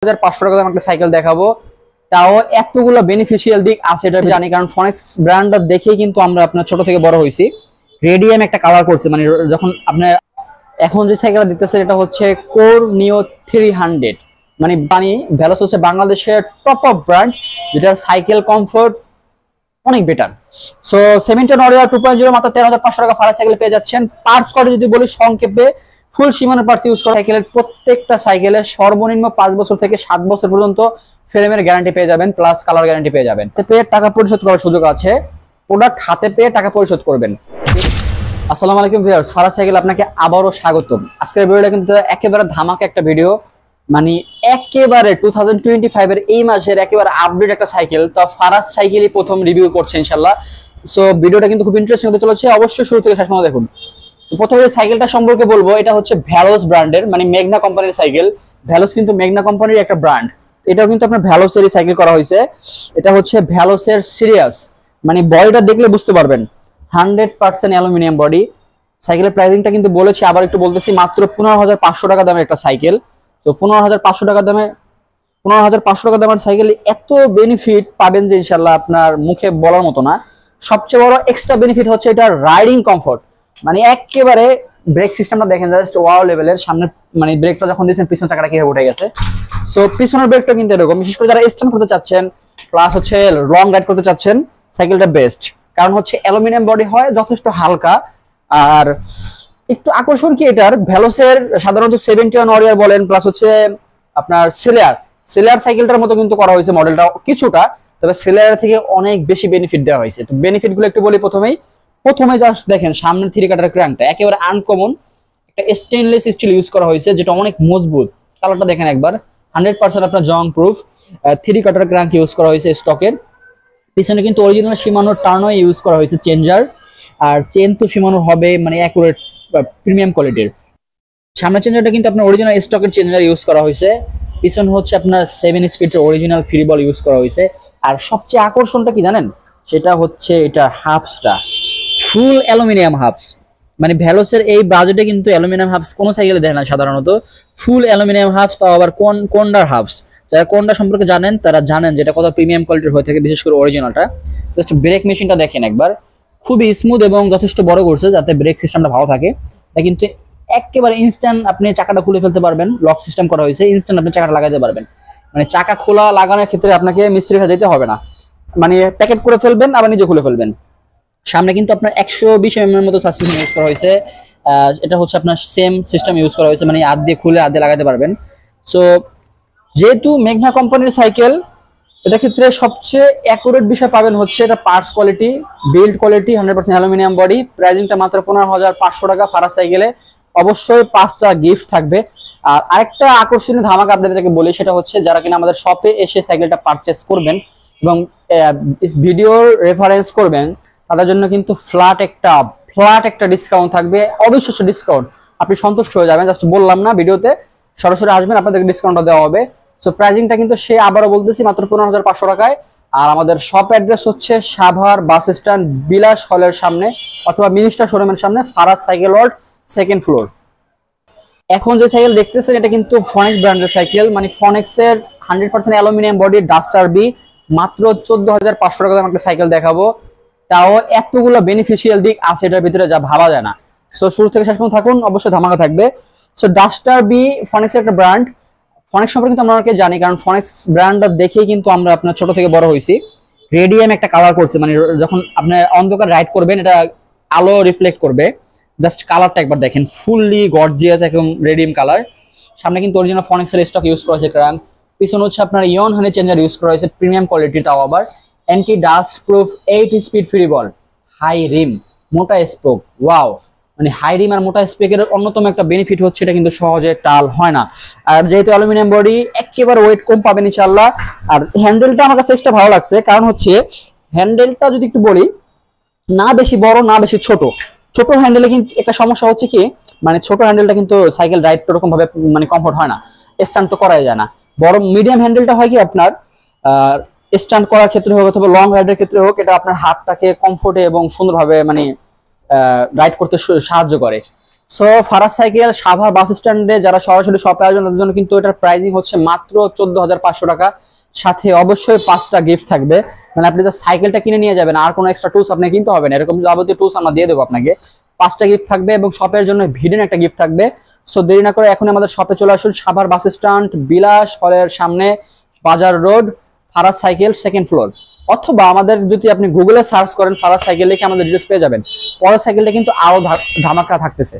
500 টাকা দামের একটা সাইকেল দেখাবো, তাও এতগুলো বেনিফিশিয়াল দিক আছে এটা জানি, কারণ ফনেক্স ব্র্যান্ডটা দেখেই কিন্তু আমরা আপনার ছোট থেকে বড় হয়েছি। রেডিয়াম একটা কালার করছে, মানে যখন আপনার এখন যে সাইকেলটা দেখতেছেন এটা হচ্ছে কোর নিও 300, মানে ভ্যালোস হচ্ছে বাংলাদেশের টপ অফ ব্র্যান্ড, যেটা সাইকেল কমফোর্ট অনেক বেটার। সো 17 অরিয়া 2.0 মাত্র 13,500 টাকা ফারা সাইকেল পেয়ে যাচ্ছেন। পার্টস কোড যদি বলি সংক্ষেপে, ফুল সীমানার পার্টস ইউজ করা সাইকেলের প্রত্যেকটা সাইকেলে সর্বনিম্ন 5 বছর থেকে 7 বছর পর্যন্ত ফ্রেমের গ্যারান্টি পেয়ে যাবেন, প্লাস কালার গ্যারান্টি পেয়ে যাবেন। পেয়ে টাকা পরিশোধ করার সুযোগ আছে, প্রোডাক্ট হাতে পেয়ে টাকা পরিশোধ করবেন। আসসালামু আলাইকুম ভিউয়ার্স, ফারা সাইকেল আপনাকে আবারও স্বাগতম। আজকের ভিডিওটা কিন্তু একেবারে ধামাকা একটা ভিডিও, মানে একেবারে 2025 এর এই মাসের একেবারে আপডেট একটা সাইকেল, তো ফারাজ সাইকেলই প্রথম রিভিউ করছে ইনশাআল্লাহ। সো ভিডিওটা কিন্তু খুব ইন্টারেস্টিং হতে চলেছে, অবশ্যই শুরু থেকে শেষ পর্যন্ত দেখুন। তো প্রথমে যে সাইকেলটা সম্পর্কে বলবো, এটা হচ্ছে ভ্যালোস ব্র্যান্ডের, মানে মেঘনা কোম্পানির সাইকেল। ভ্যালোস কিন্তু মেঘনা কোম্পানির একটা ব্র্যান্ড, এটাও কিন্তু আপনার ভ্যালোসেরই সাইকেল করা হয়েছে। এটা হচ্ছে ভ্যালোসের সিরিয়াস, মানে বডিটা দেখলে বুঝতে পারবেন 100% অ্যালুমিনিয়াম বডি। সাইকেলের প্রাইসিংটা কিন্তু বলেছি, আবার একটু বলতেছি, মাত্র 15,500 টাকা দামের একটা সাইকেল। তো 15,500 টাকা দামের সাইকেল এত বেনিফিট পাবেন যে ইনশাল্লাহ আপনার মুখে বলার মতো না। সবচেয়ে বড় এক্সট্রা বেনিফিট হচ্ছে এটা রাইডিং কমফোর্ট, মানে একেবারে ব্রেক সিস্টেমটা দেখেন জাস্ট ওয়াও লেভেলের। সামনে মানে ব্রেকটা যখন দিয়েছেন পিছন চাকাটা কিভাবে উঠে গেছে। সো পিছনের ব্রেকটা কিন্তু এরকম, বিশেষ করে যারা স্ট্যান্ড করতে চাচ্ছেন প্লাস হচ্ছে লং রাইড করতে চাচ্ছেন, সাইকেলটা বেস্ট। কারণ হচ্ছে অ্যালুমিনিয়াম বডি হয়, যথেষ্ট হালকা। আর একটু আকর্ষণ কি এটার, ভ্যালোসের সাধারণত 71 ওয়ারিয়ার বলেন, প্লাস হচ্ছে আপনার সেলার সাইকেলটার মতো কিন্তু করা হয়েছে মডেলটা কিছুটা, তবে সেলার থেকে অনেক বেশি বেনিফিট দেওয়া হয়েছে। তো বেনিফিট গুলো একটু বলি। প্রথমে জাস্ট দেখেন সামনে 3 কাটার ক্র্যাঙ্কটা একেবারে আনকমন, একটা স্টেনলেস স্টিল ইউজ করা হয়েছে, যেটা অনেক মজবুত। কালারটা দেখেন একবার, 100% আপনার জং প্রুফ। 3 কাটার ক্র্যাঙ্ক ইউজ করা হয়েছে স্টকের। পিছনে কিন্তু অরিজিনাল শিমানোর টার্নও ইউজ করা হয়েছে, চেঞ্জার। আর চেন তো শিমানোর হবে, মানে অ্যাকুরেট প্রিমিয়াম কোয়ালিটির। সামনের চেঞ্জারটা কিন্তু আপনার অরিজিনাল স্টকের চেঞ্জার ইউজ করা হয়েছে। পিছন হচ্ছে আপনার 7 স্পিডের অরিজিনাল ফ্রি বল ইউজ করা হয়েছে। আর সবচেয়ে আকর্ষণটা কি জানেন, সেটা হচ্ছে এটা হাফসটা ফুল অ্যালুমিনিয়াম হাফস। মানে ভ্যালোসের এই বাজেটে কিন্তু অ্যালুমিনিয়াম হাফস কোনো সাইকেলে দেয় না সাধারণত, ফুল অ্যালুমিনিয়াম হাফস, তাও আবার কোন্ডার হাফস। যারা কোন্ডা সম্পর্কে জানেন তারা জানেন যেটা কত প্রিমিয়াম কোয়ালিটির হয়ে থাকে, বিশেষ করে অরিজিনালটা। জাস্ট ব্রেক মেশিনটা দেখেন একবার, খুবই স্মুথ এবং যথেষ্ট বড় করছে যাতে ব্রেক সিস্টেমটা ভালো থাকে। তা কিন্তু একেবারে ইনস্ট্যান্ট আপনি চাকাটা খুলে ফেলতে পারবেন, লক সিস্টেম করা হয়েছে, ইনস্ট্যান্ট আপনি চাকাটা লাগাইতে পারবেন। মানে চাকা খোলা লাগানোর ক্ষেত্রে আপনাকে মিস্ত্রি কাছে যেতে হবে না, মানে প্যাকেট করে ফেলবেন আবার নিজে খুলে ফেলবেন। সামনে কিন্তু আপনার 120 mm এর মতো সাসপেনশন ইউজ করা হয়েছে। এটা হচ্ছে আপনার সেম সিস্টেম ইউজ করা হয়েছে, মানে হাত দিয়ে খুলে হাত দিয়ে লাগাতে পারবেন। সো যেহেতু মেঘনা কোম্পানির সাইকেল, এটা ক্ষেত্রে সবচেয়ে অ্যাকুরেট বিষয় পাবেন হচ্ছে এটা parts quality, build quality, 100% aluminium body. প্রাইসিংটা মাত্র 15,500 টাকা ফারা সাইকেলে। অবশ্যই 5টা গিফট থাকবে। আর আরেকটা আকর্ষণীয় ধামাকা আপনাদেরকে বলি, সেটা হচ্ছে যারা কিনা আমাদের শপে এসে সাইকেলটা পারচেস করবেন এবং ভিডিওর রেফারেন্স করবেন, তাদের জন্য কিন্তু ফ্ল্যাট একটা ডিসকাউন্ট থাকবে, অবিশ্বাস্য ডিসকাউন্ট। আপনি সন্তুষ্ট হয়ে যাবেন, জাস্ট বললাম না ভিডিওতে, সরাসরি আসবেন আপনাদেরকে ডিসকাউন্টটা দেওয়া হবে। সো প্রাইসিংটা কিন্তু সে আবারও বলতেছি মাত্র 15,500 টাকায়। আর আমাদের শপ অ্যাড্রেস হচ্ছে সাভার বাস স্ট্যান্ড বিলাস হলের সামনে, অথবা মিনিস্টার শোরুমের সামনে, Faraz cycle world, 2nd floor. এখন যে সাইকেল দেখতেছেন এটা কিন্তু ফনেক্স ব্র্যান্ডের সাইকেল, মানে ফনেক্সের 100% অ্যালুমিনিয়াম বডি ডাস্টার বি। মাত্র 14,500 টাকা দামের একটা সাইকেল দেখাবো, তাও এতগুলো বেনিফিশিয়াল দিক আছে এটার ভিতরে যা ভাবা যায় না। সো শুরু থেকে শেষ পর্যন্ত থাকুন, অবশ্যই ধামাকা থাকবে। সো ডাস্টার বি ফনেক্সের একটা ব্র্যান্ড। ফনেক্স সম্পর্কে কিন্তু আমরা অনেকে জানি, কারণ ফনেক্স ব্র্যান্ডটা দেখেই কিন্তু আমরা আপনার ছোট থেকে বড় হয়েছি। রেডিয়াম একটা কালার করছে, মানে যখন আপনি অন্ধকার রাইড করবেন এটা আলো রিফ্লেক্ট করবে। জাস্ট কালারটা একবার দেখেন, ফুললি গর্জিয়াস একদম রেডিয়াম কালার। সামনে কিন্তু অরিজিনাল ফনেক্সের স্টক ইউজ করা হয়েছে ক্রাঙ্ক। পিছনে হচ্ছে আপনার ইয়ন হানি চেঞ্জার ইউজ করা হয়েছে, প্রিমিয়াম কোয়ালিটি, তাও আবার anti dust proof 8 speed free ball, high rim, মোটা স্পোক। ওয়াও, মানে হাই রিম আর মোটা স্পেকের অন্যতম একটা বেনিফিট হচ্ছে এটা কিন্তু সহজে টাল হয় না। আর যেহেতু অ্যালুমিনিয়াম বডি, একেবারে ওয়েট কম পাবেন ইনশাআল্লাহ। আর হ্যান্ডেলটা আমার কাছে এক্সট্রা ভালো লাগছে, কারণ হচ্ছে হ্যান্ডেলটা যদি একটু বলি, না বেশি বড় না বেশি ছোট হ্যান্ডেলে কিন্তু একটা সমস্যা হচ্ছে কি, মানে ছোট হ্যান্ডেলটা কিন্তু সাইকেল রাইড ওরকম ভাবে মানে কমফোর্ট হয় না, স্ট্যান্ড তো করাই যায় না। বড় মিডিয়াম হ্যান্ডেলটা হয় কি আপনার স্ট্যান্ড করার ক্ষেত্রে হোক অথবা লং রাইডের ক্ষেত্রে হোক, এটা আপনার হাতটাকে কমফোর্টে এবং সুন্দরভাবে মানে রাইড করতে সাহায্য করে। সো ফারাজ সাইকেল সাভার বাস স্ট্যান্ডে যারা সরাসরি শপে আসবেন তাদের জন্য কিন্তু এটার প্রাইসিং হচ্ছে মাত্র 14,500 টাকা। সাথে অবশ্যই 5টা গিফট থাকবে, মানে আপনি তো সাইকেলটা কিনে নিয়ে যাবেন, আর কোনো এক্সট্রা টুলস আপনি কিনতে হবে না, এরকম যাবতীয় টুলস আমরা দিয়ে দেবো আপনাকে। 5টা গিফট থাকবে এবং শপের জন্য ভিডিও একটা গিফট থাকবে। সো দেরি না করে এখন আমাদের শপে চলে আসুন, সাভার বাস স্ট্যান্ড, বিলাস হলের সামনে, বাজার road, Faraz cycle, 2nd floor. অথবা আমাদের যদি আপনি গুগলে সার্চ করেন ফারাজ সাইকেল লিখে আমাদের ডিটেলস পেয়ে যাবেন। পরের সাইকেলটা কিন্তু আরো ধামাকা থাকতেছে।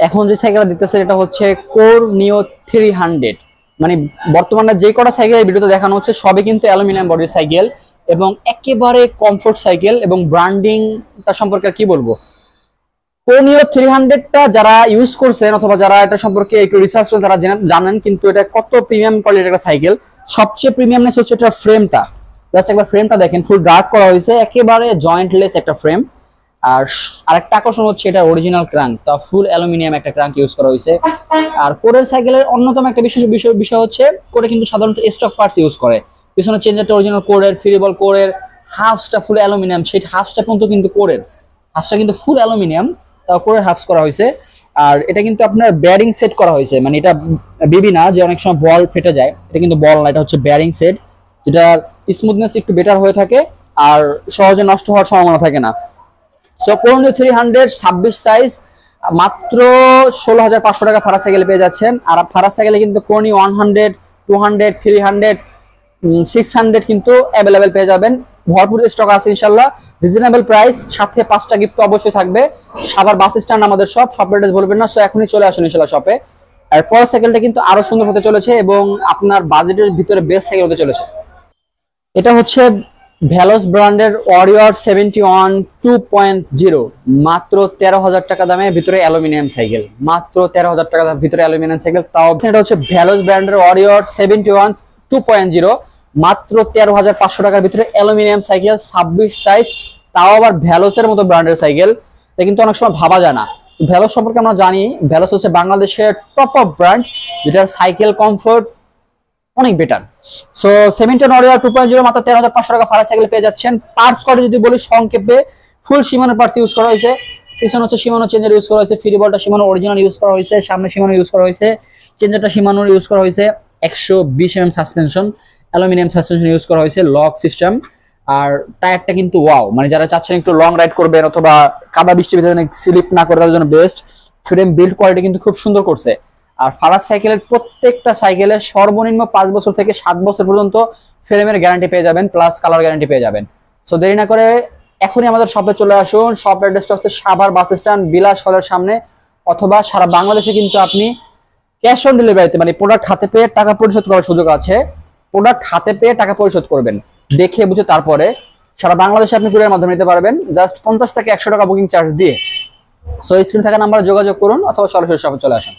এখন যে সাইকেলটা দিতেছে এটা হচ্ছে কোর নিও 300, মানে বর্তমানে যে কটা সাইকেল ভিডিওতে দেখানো হচ্ছে সবই কিন্তু অ্যালুমিনিয়াম বডির সাইকেল এবং একেবারে কমফোর্ট সাইকেল। এবং ব্র্যান্ডিংটা সম্পর্কে কি বলবো, কোর নিও 300টা যারা ইউজ করছেন অথবা যারা এটা সম্পর্কে একটু রিসার্চ করেন তারা জানেন কিন্তু এটা কত প্রিমিয়াম কোয়ালিটির একটা সাইকেল। সবচেয়ে প্রিমিয়ামনেস হচ্ছে এটা ফ্রেমটা, জাস্ট একবার ফ্রেমটা দেখেন, ফুল ডার্ক করা হয়েছে, একেবারে জয়েন্টলেস একটা ফ্রেম। আর আরেকটা আকর্ষণ হচ্ছে এটা অরিজিনাল ক্রাঙ্ক, তা ফুল অ্যালুমিনিয়াম একটা ক্রাঙ্ক ইউজ করা হয়েছে। আর কোরের সাইকেলের অন্যতম একটা বিষয় হচ্ছে কোরে কিন্তু সাধারণত স্টক পার্টস ইউজ করে। পিছনে চেঞ্জারটা অরিজিনাল কোরের, ফিরিবল কোরের, হাফসটা ফুল অ্যালুমিনিয়াম, সেই হাফসটা কিন্তু কোরের, হাফসটা কিন্তু ফুল অ্যালুমিনিয়াম, তা কোরের হাফস করা হয়েছে। আর এটা কিন্তু আপনার ব্যারিং সেট করা হয়েছে, মানে এটা বিবি না যে অনেক সময় বল ফেটে যায়, এটা কিন্তু বল না, এটা হচ্ছে ব্যারিং সেট, যেটার স্মুথনেস একটু বেটার হয়ে থাকে আর সহজে নষ্ট হওয়ার সম্ভাবনা থাকে না। সো কোর নিও 300 26 সাইজ মাত্র 16,500 টাকা ফারাজ সাইকেলে পেয়ে যাচ্ছেন। আর ফারাজ সাইকেলে কিন্তু কোর নিও 100, 200, 300, 600 কিন্তু অ্যাভেলেবেল পেয়ে যাবেন। ভরপুর স্টক আছে ইনশাল্লাহ, রিজনেবল প্রাইস, সাথে 5টা গিফট তো অবশ্যই থাকবে। সাভার বাস স্ট্যান্ড আমাদের সব অ্যাড্রেস বলবেন না, সো এখনই চলে আসুন ইনশাল্লাহ শপে। আর পরের সাইকেলটা কিন্তু আরো সুন্দর হতে চলেছে এবং আপনার বাজেটের ভিতরে বেস্ট সাইকেল হতে চলেছে। এটা হচ্ছে ভ্যালোস ব্র্যান্ডের ওয়ারিয়র 71 2.0, মাত্র 13,000 টাকা দামের ভিতরে অ্যালুমিনিয়াম সাইকেল, মাত্র 13,000 টাকা দামের ভিতরে অ্যালুমিনিয়াম সাইকেল। তাও এটা হচ্ছে ভ্যালোস ব্র্যান্ডের ওয়ারিয়র 71 2.0, মাত্র 13,500 টাকার ভিতরে অ্যালুমিনিয়াম সাইকেল, 26 সাইজ, তাও আবার ভ্যালোসের মতো ব্র্যান্ডের সাইকেল। এটা কিন্তু অনেক সময় ভাবা যায় না। ভ্যালোস সম্পর্কে আমরা জানি, ভ্যালোস হচ্ছে বাংলাদেশের টপ অফ ব্র্যান্ড, যেটার সাইকেল কমফোর্ট অনেক বেটার। সো 71 ওয়ারিয়র 2.0 মাত্র 13,500 টাকা ফারাজ সাইকেল পেয়ে যাচ্ছেন। পার্টস কোয়ালিটি যদি বলি সংক্ষেপে, ফুল সীমানো পার্টস ইউজ করা হয়েছে, পিছনে হচ্ছে সীমানো চেঞ্জার ইউজ করা হয়েছে, ফ্রি বলটা সীমানো অরিজিনাল ইউজ করা হয়েছে, সামনে সীমানো ইউজ করা হয়েছে, চেঞ্জারটা সীমানোর ইউজ করা হয়েছে, 120 mm suspension, aluminium suspension use করা হয়েছে, লক সিস্টেম। আর টায়ারটা কিন্তু ওয়াও, মানে যারা চাচ্ছেন একটু লং রাইড করবেন অথবা কাদা বৃষ্টি ভিতরে স্লিপ না করে তাদের জন্য বেস্ট। ফ্রেম বিল্ড কোয়ালিটি কিন্তু খুব সুন্দর করছে। আর ফারাজ সাইকেলের প্রত্যেকটা সাইকেলে সর্বনিম্ন 5 বছর থেকে 7 বছর পর্যন্ত ফ্রেমের গ্যারান্টি পেয়ে যাবেন, প্লাস কালার গ্যারান্টি পেয়ে যাবেন। সো দেরি না করে এখনই আমাদের শপে চলে আসুন। শপ অ্যাড্রেসটা হচ্ছে সাভার বাস স্ট্যান্ড, বিলাস হলের সামনে, অথবা সারা বাংলাদেশে কিন্তু আপনি ক্যাশ অন ডেলিভারিতে, মানে প্রোডাক্ট হাতে পেয়ে টাকা পরিশোধ করার সুযোগ আছে। প্রোডাক্ট হাতে পেয়ে টাকা পরিশোধ করবেন, দেখে বুঝে তারপরে সারা বাংলাদেশে আপনি কুরিয়ারের মাধ্যমে নিতে পারবেন, জাস্ট 50 থেকে 100 টাকা বুকিং চার্জ দিয়ে। সো স্ক্রিনে থাকা নাম্বারে যোগাযোগ করুন অথবা সরাসরি শপে চলে আসুন।